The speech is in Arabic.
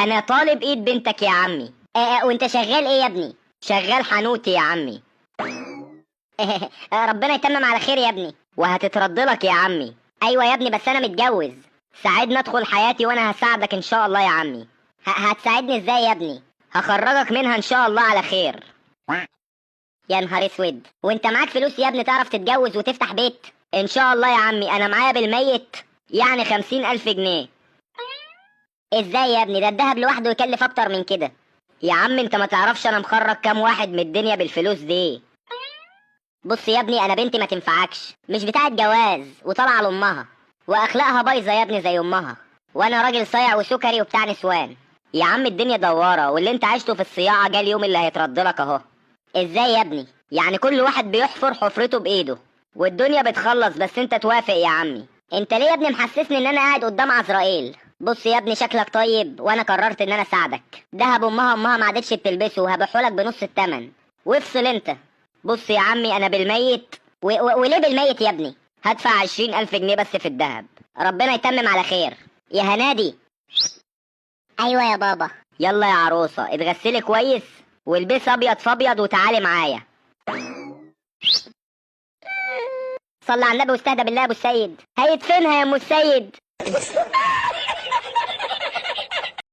انا طالب ايد بنتك يا عمي. وانت شغال ايه يا ابني؟ شغال حنوتي يا عمي. ربنا يتمم على خير يا ابني، وهتترد لك يا عمي. ايوه يا ابني بس انا متجوز. ساعدني ادخل حياتي وانا هساعدك ان شاء الله يا عمي. هتساعدني ازاي يا ابني؟ هخرجك منها ان شاء الله على خير. يا نهار اسود، وانت معاك فلوس يا ابني تعرف تتجوز وتفتح بيت؟ ان شاء الله يا عمي، انا معايا بالميت يعني 50,000 جنيه. ازاي يا ابني؟ ده الدهب لوحده يكلف اكتر من كده. يا عم انت ما تعرفش انا مخرج كام واحد من الدنيا بالفلوس دي. بص يا ابني، انا بنتي ما تنفعكش، مش بتاعه جواز وطالعه لامها، واخلاقها بايظه يا ابني زي امها، وانا راجل صايع وسكري وبتاع نسوان. يا عم الدنيا دواره، واللي انت عشته في الصياعه جه اليوم اللي هيترد لك اهو. ازاي يا ابني؟ يعني كل واحد بيحفر حفرته بايده والدنيا بتخلص بس انت توافق يا عمي؟ انت ليه يا ابني محسسني ان انا قاعد قدام عزرائيل؟ بص يا ابني، شكلك طيب وانا قررت ان انا اساعدك. دهب امها ما عادتش بتلبسه وهبيعهولك بنص التمن. وافصل انت. بص يا عمي، انا بالميت وليه بالميت يا ابني؟ هدفع 20,000 جنيه بس في الدهب. ربنا يتمم على خير. يا هنادي. ايوه يا بابا. يلا يا عروسه، اتغسلي كويس والبسي ابيض فابيض وتعالي معايا. صلي على النبي واستهدى بالله يا ابو السيد. هيدفنها يا ام السيد.